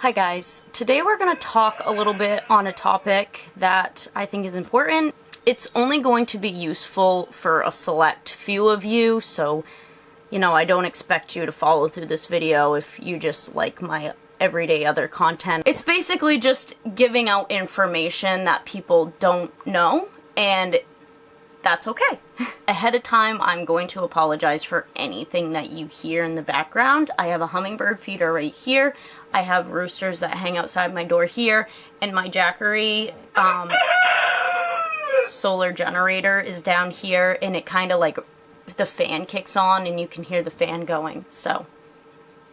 Hi guys, today we're going to talk a little bit on a topic that I think is important. It's only going to be useful for a select few of you, so I don't expect you to follow through this video if you just like my everyday other content. It's basically just giving out information that people don't know, and that's okay. Ahead of time, I'm going to apologize for anything that you hear in the background. I have a hummingbird feeder right here. I have roosters that hang outside my door here, and my Jackery solar generator is down here, and it kind of like the fan kicks on and you can hear the fan going. So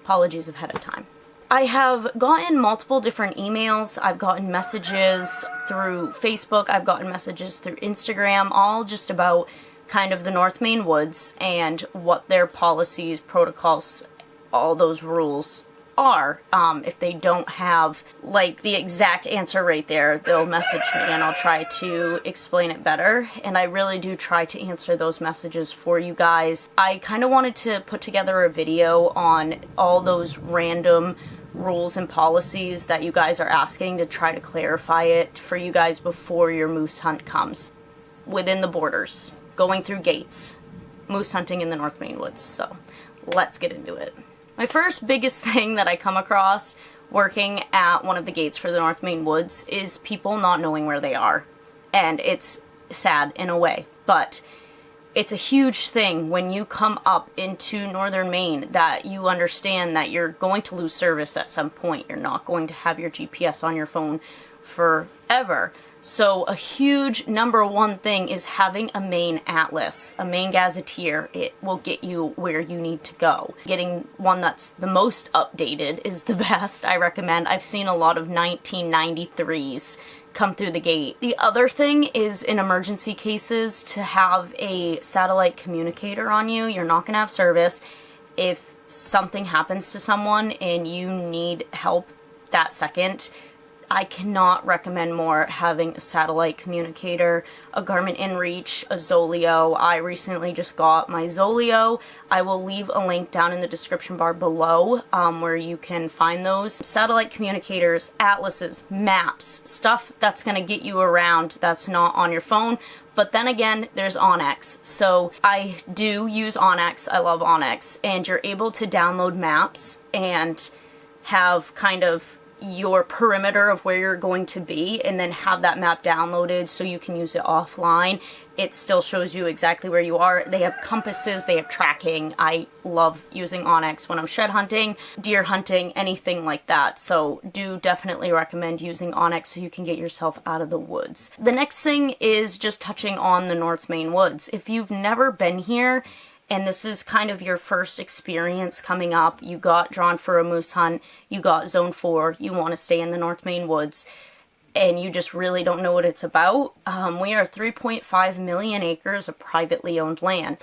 apologies ahead of time. I have gotten multiple different emails, I've gotten messages through Facebook, I've gotten messages through Instagram, all just about kind of the North Maine woods and what their policies, protocols, all those rules are. If they don't have like the exact answer right there, they'll message me and I'll try to explain it better, and I really do try to answer those messages for you guys. I kind of wanted to put together a video on all those random rules and policies that you guys are asking, to try to clarify it for you guys before your moose hunt comes. Within the borders, going through gates, moose hunting in the North Maine woods. So let's get into it. My first biggest thing that I come across working at one of the gates for the North Maine woods is people not knowing where they are. And it's sad in a way, but it's a huge thing when you come up into northern Maine that you understand that you're going to lose service at some point. You're not going to have your GPS on your phone forever. So a huge number one thing is having a Maine atlas, a Maine gazetteer. It will get you where you need to go. Getting one that's the most updated is the best, I recommend. I've seen a lot of 1993s come through the gate. The other thing is, in emergency cases, to have a satellite communicator on you. You're not gonna have service. If something happens to someone and you need help that second, I cannot recommend more having a satellite communicator, a Garmin InReach, a Zoleo. I recently just got my Zoleo. I will leave a link down in the description bar below where you can find those. Satellite communicators, atlases, maps, stuff that's going to get you around that's not on your phone. But then again, there's Onyx. So I do use Onyx. I love Onyx. And you're able to download maps and have kind of your perimeter of where you're going to be, and then have that map downloaded so you can use it offline. It still shows you exactly where you are. They have compasses, they have tracking. I love using Onyx when I'm shed hunting, deer hunting, anything like that. So do definitely recommend using Onyx so you can get yourself out of the woods. The next thing is just touching on the North Maine woods. If you've never been here and this is kind of your first experience coming up, you got drawn for a moose hunt, you got zone 4, you want to stay in the North Maine woods, and you just really don't know what it's about, we are 3.5 million acres of privately owned land.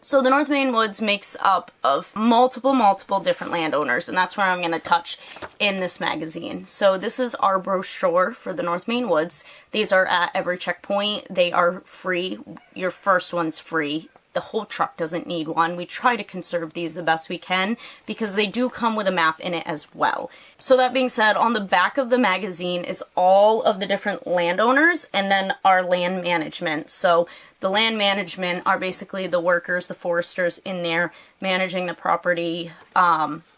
So the North Maine woods makes up of multiple different landowners, and that's where I'm going to touch in this magazine. So this is our brochure for the North Maine woods. These are at every checkpoint. They are free. Your first one's free. The whole truck doesn't need one. We try to conserve these the best we can because they do come with a map in it as well. So that being said, on the back of the magazine is all of the different landowners and then our land management. So the land management are basically the workers, the foresters in there managing the property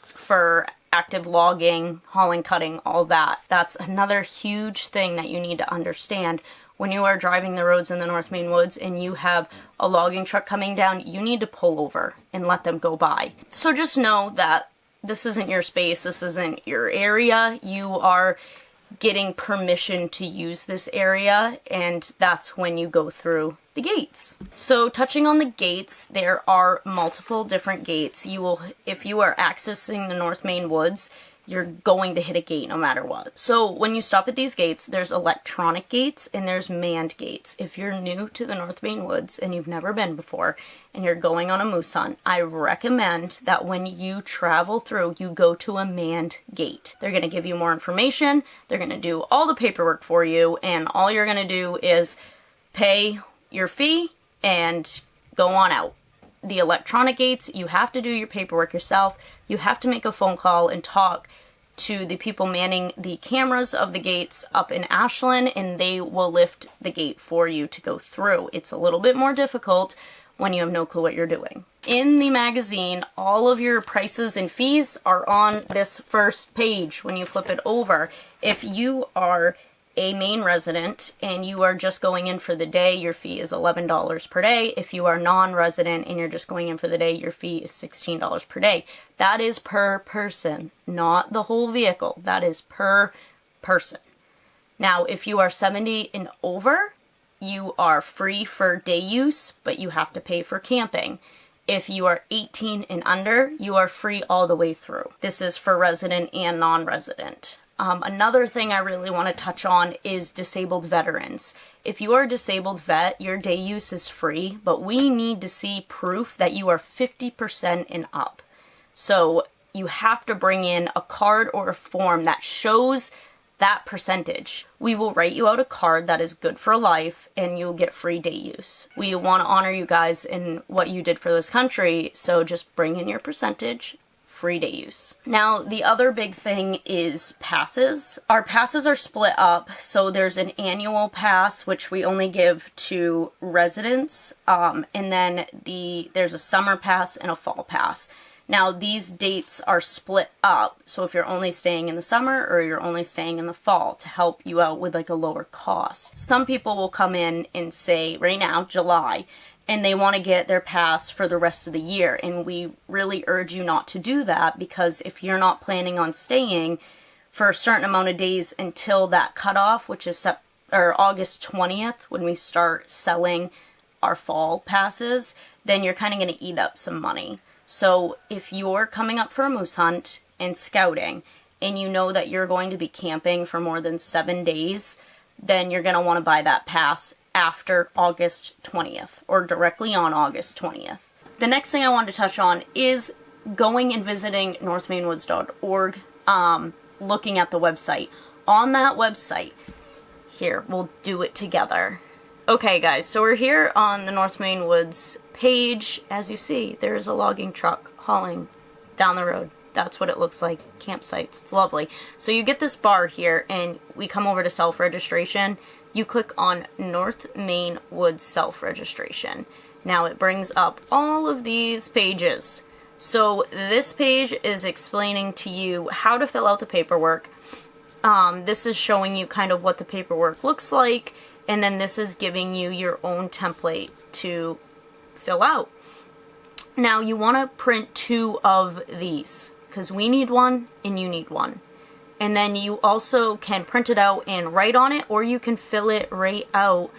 for active logging, hauling, cutting, all that. That's another huge thing that you need to understand. When you are driving the roads in the North Maine woods and you have a logging truck coming down, you need to pull over and let them go by. So just know that this isn't your space, this isn't your area. You are getting permission to use this area, and that's when you go through the gates. So touching on the gates, there are multiple different gates. If you are accessing the North Maine woods, you're going to hit a gate no matter what. So when you stop at these gates, there's electronic gates and there's manned gates. If you're new to the North Maine woods and you've never been before and you're going on a moose hunt, I recommend that when you travel through, you go to a manned gate. They're going to give you more information, they're going to do all the paperwork for you, and all you're going to do is pay your fee and go on out. The electronic gates, you have to do your paperwork yourself. You have to make a phone call and talk to the people manning the cameras of the gates up in Ashland, and they will lift the gate for you to go through. It's a little bit more difficult when you have no clue what you're doing. In the magazine, all of your prices and fees are on this first page when you flip it over. If you are a Maine resident and you are just going in for the day, your fee is $11 per day. If you are non-resident and you're just going in for the day, your fee is $16 per day. That is per person, not the whole vehicle. That is per person. Now, if you are 70 and over, you are free for day use, but you have to pay for camping. If you are 18 and under, you are free all the way through. This is for resident and non-resident. Another thing I really want to touch on is disabled veterans. If you are a disabled vet, your day use is free, but we need to see proof that you are 50% and up. So you have to bring in a card or a form that shows that percentage. We will write you out a card that is good for life and you'll get free day use. We want to honor you guys in what you did for this country, so just bring in your percentage. Free day use. Now, the other big thing is passes. Our passes are split up, so there's an annual pass, which we only give to residents, and then there's a summer pass and a fall pass. Now, these dates are split up, so if you're only staying in the summer or you're only staying in the fall, to help you out with like a lower cost. Some people will come in and say, right now, July, and they want to get their pass for the rest of the year. And we really urge you not to do that, because if you're not planning on staying for a certain amount of days until that cutoff, which is August 20th, when we start selling our fall passes, then you're kind of going to eat up some money. So if you're coming up for a moose hunt and scouting, and you know that you're going to be camping for more than 7 days, then you're going to want to buy that pass after August 20th or directly on August 20th. The next thing I wanted to touch on is going and visiting northmainewoods.org, looking at the website. On that website, here, we'll do it together. Okay guys, so we're here on the North Maine Woods page. As you see, there is a logging truck hauling down the road. That's what it looks like, campsites. It's lovely. So you get this bar here, and we come over to self-registration. You click on North Maine Woods self-registration. Now it brings up all of these pages. So this page is explaining to you how to fill out the paperwork. This is showing you kind of what the paperwork looks like, and then this is giving you your own template to fill out. Now you want to print 2 of these, because we need one and you need one. And then you also can print it out and write on it, or you can fill it right out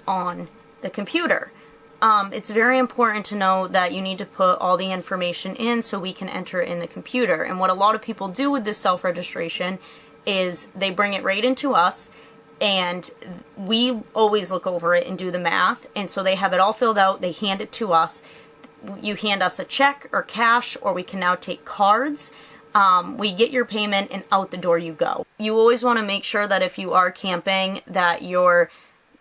on the computer. It's very important to know that you need to put all the information in so we can enter it in the computer. And what a lot of people do with this self-registration is they bring it right into us, and we always look over it and do the math. And so they have it all filled out, they hand it to us. You hand us a check or cash, or we can now take cards. We get your payment and out the door you go. You always want to make sure that if you are camping that your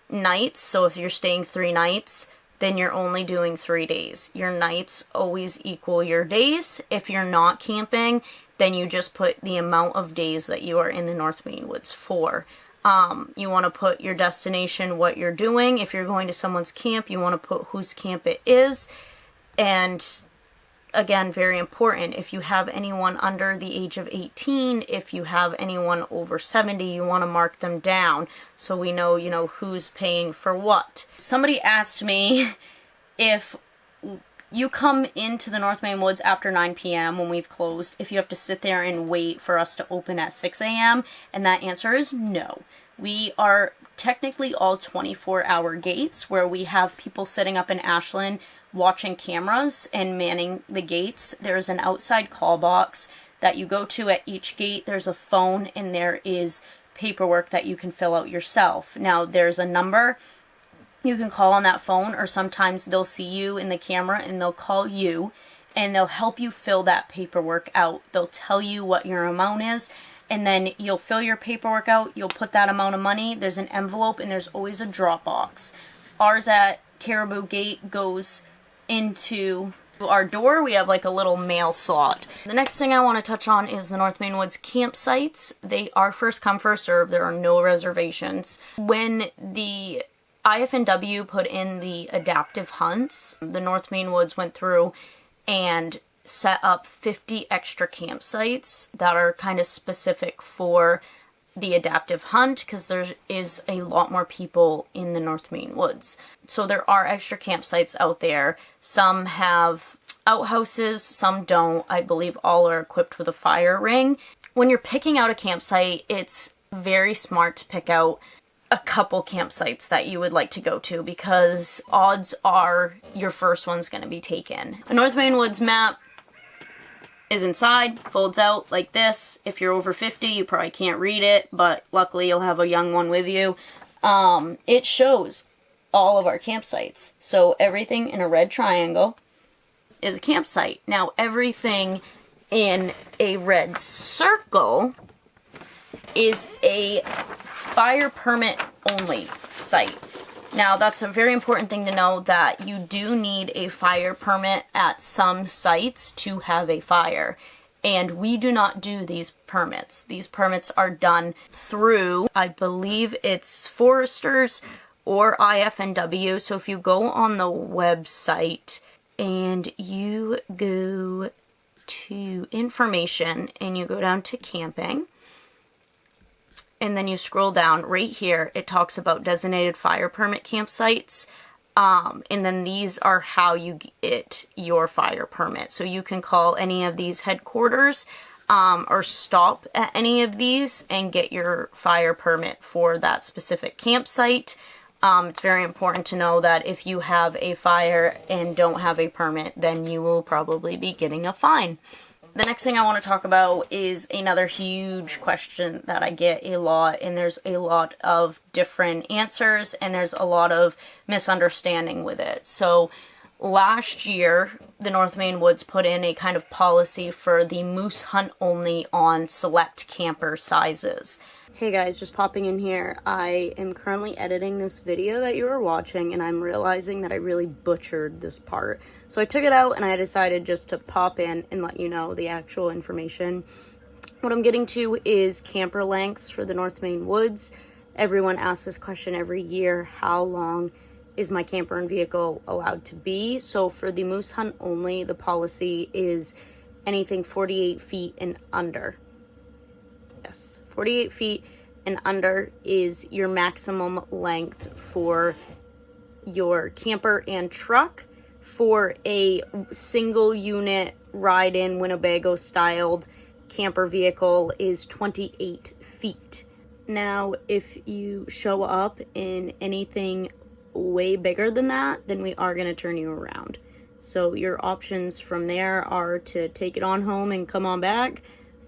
nights, so if you're staying 3 nights, then you're only doing 3 days. Your nights always equal your days. If you're not camping, then you just put the amount of days that you are in the North Maine Woods for. You want to put your destination, what you're doing. If you're going to someone's camp, you want to put whose camp it is. And again, very important, if you have anyone under the age of 18, if you have anyone over 70, you want to mark them down so we know, who's paying for what. Somebody asked me if you come into the North Maine Woods after 9 p.m. when we've closed, if you have to sit there and wait for us to open at 6 a.m., and that answer is no. We are technically all 24-hour gates where we have people sitting up in Ashland watching cameras and manning the gates. There's an outside call box that you go to at each gate. There's a phone, and there is paperwork that you can fill out yourself. Now, there's a number you can call on that phone, or sometimes they'll see you in the camera and they'll call you and they'll help you fill that paperwork out. They'll tell you what your amount is, and then you'll fill your paperwork out. You'll put that amount of money. There's an envelope, and there's always a drop box. Ours at Caribou Gate goes into Our door, we have like a little mail slot. The next thing I want to touch on is the North Maine Woods campsites. They are first come, first serve. There are no reservations. When the IFNW put in the adaptive hunts, the North Maine Woods went through and set up 50 extra campsites that are kind of specific for the adaptive hunt, because there is a lot more people in the North Maine Woods. So there are extra campsites out there. Some have outhouses, some don't. I believe all are equipped with a fire ring. When you're picking out a campsite, it's very smart to pick out a couple campsites that you would like to go to, because odds are your first one's going to be taken. The North Maine Woods map is inside, folds out like this. If you're over 50, you probably can't read it, but luckily you'll have a young one with you. It shows all of our campsites. So everything in a red triangle is a campsite. Now everything in a red circle is a fire permit only site. Now, that's a very important thing to know, that you do need a fire permit at some sites to have a fire. And we do not do these permits. These permits are done through, I believe it's foresters or IFNW. So if you go on the website and you go to information and you go down to camping, and then you scroll down right here, it talks about designated fire permit campsites. And then these are how you get your fire permit. So you can call any of these headquarters or stop at any of these and get your fire permit for that specific campsite. It's very important to know that if you have a fire and don't have a permit, then you will probably be getting a fine. The next thing I want to talk about is another huge question that I get a lot, and there's a lot of different answers, and there's a lot of misunderstanding with it. So last year, the North Maine Woods put in a kind of policy for the moose hunt only on select camper sizes. Hey guys, just popping in here. I am currently editing this video that you are watching, and I'm realizing that I really butchered this part. So I took it out and I decided just to pop in and let you know the actual information. What I'm getting to is camper lengths for the North Maine Woods. Everyone asks this question every year: how long is my camper and vehicle allowed to be? So for the moose hunt only, the policy is anything 48 feet and under. Yes, 48 feet and under is your maximum length for your camper and truck. For a single unit ride-in Winnebago styled camper vehicle is 28 feet. Now, if you show up in anything way bigger than that, then we are going to turn you around. So your options from there are to take it on home and come on back,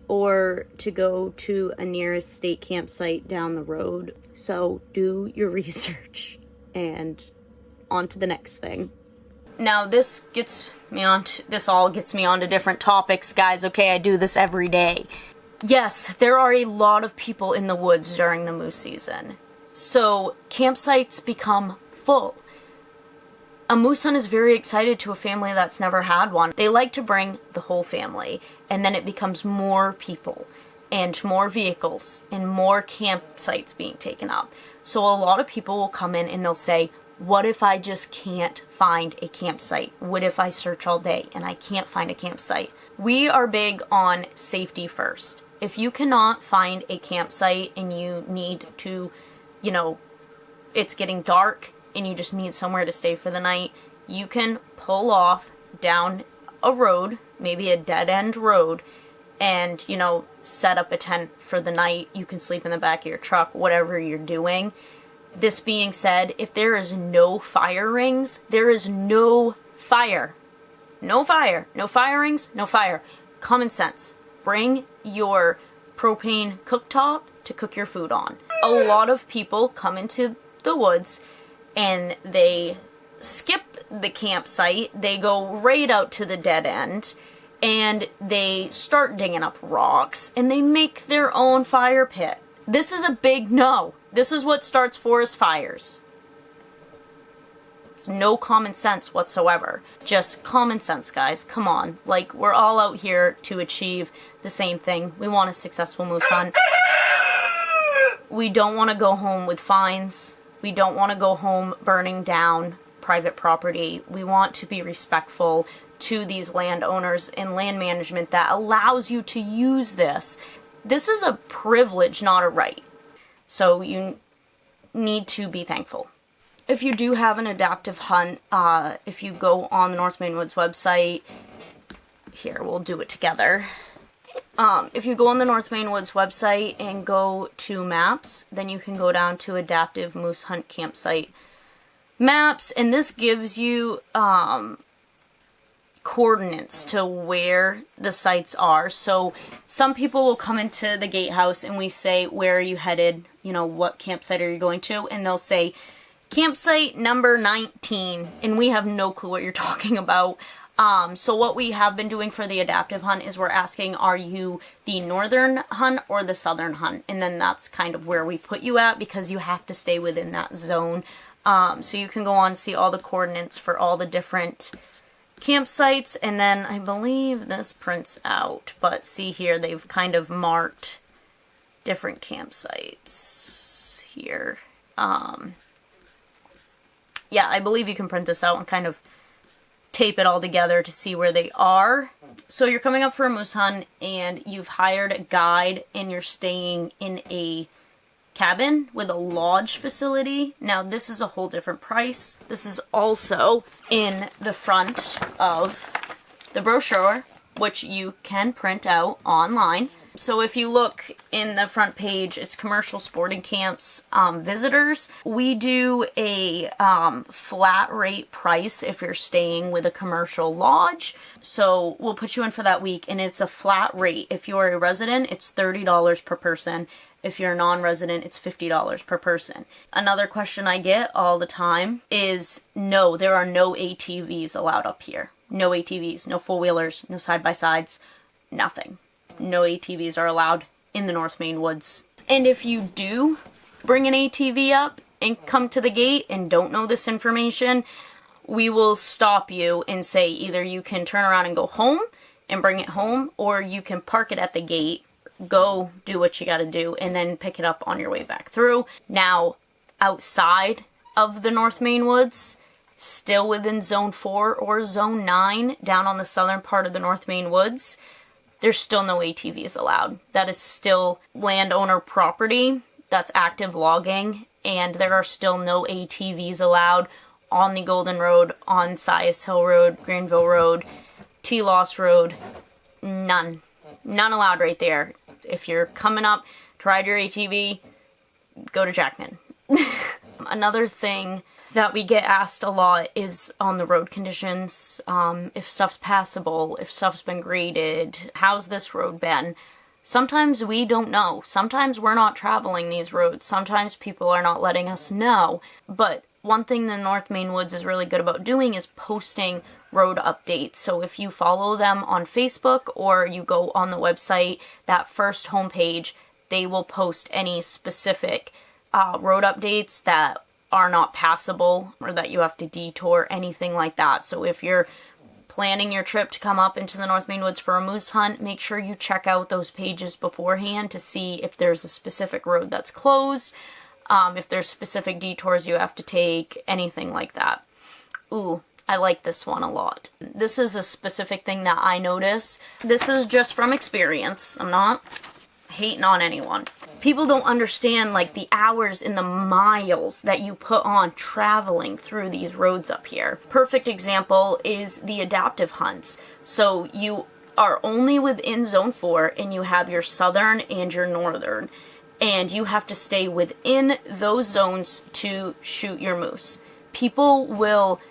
or to go to a nearest state campsite down the road. So do your research, and on to the next thing. Now this all gets me onto different topics, guys. Okay, I do this every day. Yes, there are a lot of people in the woods during the moose season. So campsites become full. A moose hunt is very excited to a family that's never had one. They like to bring the whole family, and then it becomes more people and more vehicles and more campsites being taken up. So a lot of people will come in and they'll say, what if I just can't find a campsite? What if I search all day and I can't find a campsite? We are big on safety first. If you cannot find a campsite and you need to, it's getting dark and you just need somewhere to stay for the night, you can pull off down a road, maybe a dead-end road, and, set up a tent for the night. You can sleep in the back of your truck, whatever you're doing. This being said, if there is no fire rings, there is no fire. No fire. No fire rings, no fire. Common sense. Bring your propane cooktop to cook your food on. A lot of people come into the woods and they skip the campsite. They go right out to the dead end and they start digging up rocks and they make their own fire pit. This is a big no. This is what starts forest fires. It's no common sense whatsoever. Just common sense, guys. Come on. Like, we're all out here to achieve the same thing. We want a successful moose hunt. We don't want to go home with fines. We don't want to go home burning down private property. We want to be respectful to these landowners and land management that allows you to use this. This is a privilege, not a right. So you need to be thankful. If you do have an adaptive hunt, if you go on the North Maine Woods website, here, we'll do it together. If you go on the North Maine Woods website and go to maps, then you can go down to adaptive moose hunt campsite maps, and this gives you coordinates to where the sites are. So some people will come into the gatehouse and we say, where are you headed? You know, what campsite are you going to? And they'll say, campsite number 19, and we have no clue what you're talking about. So what we have been doing for the adaptive hunt is we're asking, are you the northern hunt or the southern hunt? And then that's kind of where we put you at, because you have to stay within that zone. So you can go on and see all the coordinates for all the different campsites, and then I believe this prints out, but see here, they've kind of marked different campsites here. Yeah, I believe you can print this out and kind of tape it all together to see where they are. So you're coming up for a moose hunt and you've hired a guide and you're staying in a cabin with a lodge facility. Now this is a whole different price. This is also in the front of the brochure, which you can print out online. So if you look in the front page, it's commercial sporting camps visitors. We do a flat rate price if you're staying with a commercial lodge. So we'll put you in for that week, and it's a flat rate. If you're a resident, it's $30 per person. If you're a non-resident, it's $50 per person. Another question I get all the time is, no, there are no ATVs allowed up here. No ATVs, no four-wheelers, no side-by-sides, nothing. No ATVs are allowed in the North Maine Woods. And if you do bring an ATV up and come to the gate and don't know this information, we will stop you and say either you can turn around and go home and bring it home, or you can park it at the gate, go do what you gotta do, and then pick it up on your way back through. Now, outside of the North Maine Woods, still within Zone 4 or Zone 9, down on the southern part of the North Maine Woods, there's still no ATVs allowed. That is still landowner property. That's active logging, and there are still no ATVs allowed on the Golden Road, on Sias Hill Road, Granville Road, T-Loss Road. None. None allowed right there. If you're coming up to ride your ATV, go to Jackman. Another thing that we get asked a lot is on the road conditions. If stuff's passable, if stuff's been graded, how's this road been? Sometimes we don't know. Sometimes we're not traveling these roads. Sometimes people are not letting us know. But one thing the North Maine Woods is really good about doing is posting road updates. So if you follow them on Facebook or you go on the website, that first homepage, they will post any specific road updates that are not passable or that you have to detour, anything like that. So if you're planning your trip to come up into the North Maine Woods for a moose hunt, make sure you check out those pages beforehand to see if there's a specific road that's closed, if there's specific detours you have to take, anything like that. Ooh, I like this one a lot. This is a specific thing that I notice. This is just from experience. I'm not hating on anyone. People don't understand like the hours and the miles that you put on traveling through these roads up here. Perfect example is the adaptive hunts. So you are only within Zone 4 and you have your southern and your northern, and you have to stay within those zones to shoot your moose. People will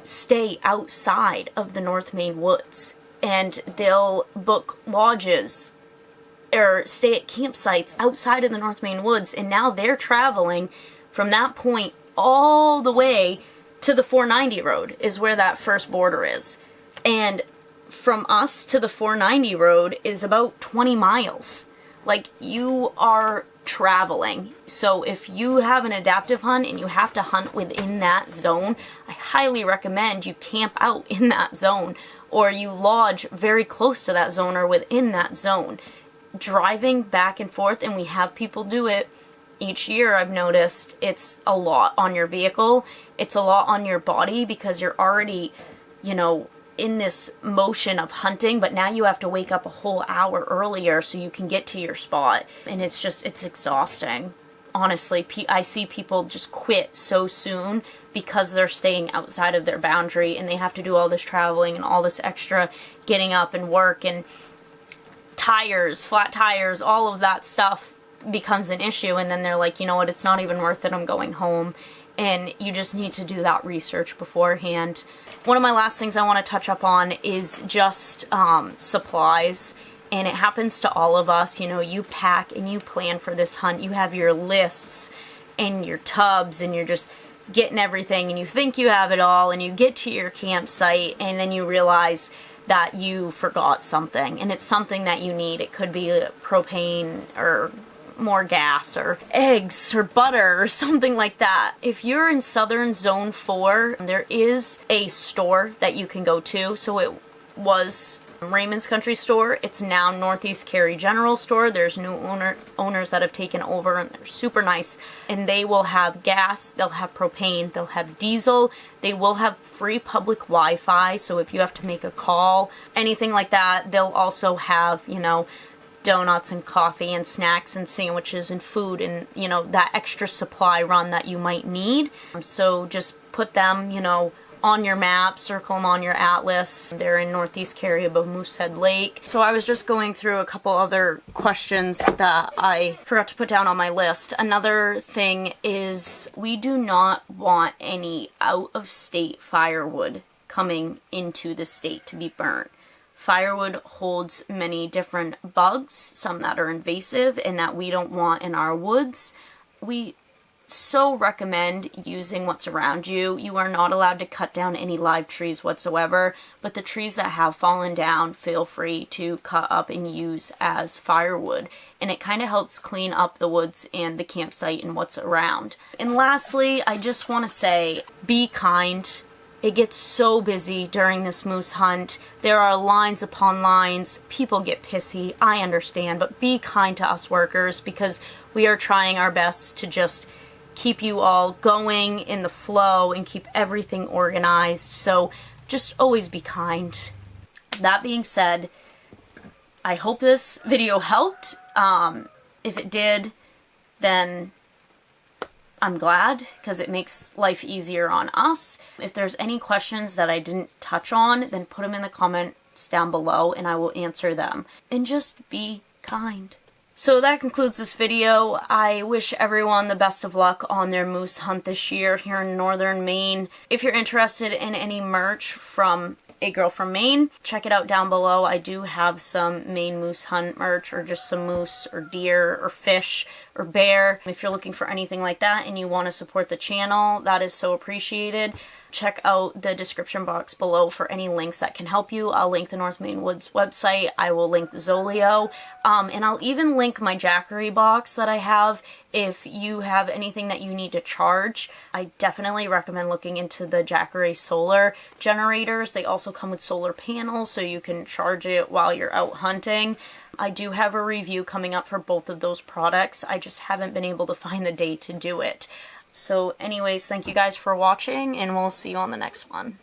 stay outside of the North Maine Woods and they'll book lodges or stay at campsites outside of the North Maine Woods, and now they're traveling from that point all the way to the 490 road is where that first border is. And from us to the 490 road is about 20 miles. Like, you are traveling. So if you have an adaptive hunt and you have to hunt within that zone, I highly recommend you camp out in that zone, or you lodge very close to that zone or within that zone. Driving back and forth, and we have people do it each year, I've noticed, it's a lot on your vehicle. It's a lot on your body because you're already, you know, in this motion of hunting, but now you have to wake up a whole hour earlier so you can get to your spot. And it's just, it's exhausting. Honestly, I see people just quit so soon because they're staying outside of their boundary and they have to do all this traveling and all this extra getting up and work, and tires, flat tires, all of that stuff becomes an issue, and then they're like, you know what, it's not even worth it, I'm going home. And you just need to do that research beforehand. One of my last things I want to touch up on is just supplies. And it happens to all of us. You know, you pack and you plan for this hunt. You have your lists and your tubs, and you're just getting everything, and you think you have it all, and you get to your campsite and then you realize that you forgot something, and it's something that you need. It could be propane or more gas or eggs or butter or something like that. If you're in Southern Zone 4, there is a store that you can go to. So it was Raymond's Country Store. It's now Northeast Cary General Store. There's new owners that have taken over, and they're super nice. And they will have gas, they'll have propane, they'll have diesel, they will have free public Wi-Fi. So if you have to make a call, anything like that, they'll also have, you know, donuts and coffee and snacks and sandwiches and food and, you know, that extra supply run that you might need. So just put them, you know, on your map, circle them on your atlas. They're in Northeast Cary above Moosehead Lake. So I was just going through a couple other questions that I forgot to put down on my list. Another thing is, we do not want any out-of-state firewood coming into the state to be burnt. Firewood holds many different bugs, some that are invasive and that we don't want in our woods. We so recommend using what's around you. You are not allowed to cut down any live trees whatsoever, but the trees that have fallen down, feel free to cut up and use as firewood. And it kind of helps clean up the woods and the campsite and what's around. And lastly, I just want to say, be kind. It gets so busy during this moose hunt. There are lines upon lines. People get pissy. I understand, but be kind to us workers, because we are trying our best to just keep you all going in the flow and keep everything organized. So just always be kind. That being said, I hope this video helped. If it did, then I'm glad, because it makes life easier on us. If there's any questions that I didn't touch on, then put them in the comments down below and I will answer them. And just be kind. So that concludes this video. I wish everyone the best of luck on their moose hunt this year here in northern Maine. If you're interested in any merch from A Girl from Maine, check it out down below. I do have some Maine moose hunt merch, or just some moose or deer or fish or bear. If you're looking for anything like that and you want to support the channel, that is so appreciated. Check out the description box below for any links that can help you. I'll link the North Maine Woods website. I will link Zoleo. And I'll even link my Jackery box that I have if you have anything that you need to charge. I definitely recommend looking into the Jackery solar generators. They also come with solar panels, so you can charge it while you're out hunting. I do have a review coming up for both of those products. I just haven't been able to find the day to do it. So anyways, thank you guys for watching, and we'll see you on the next one.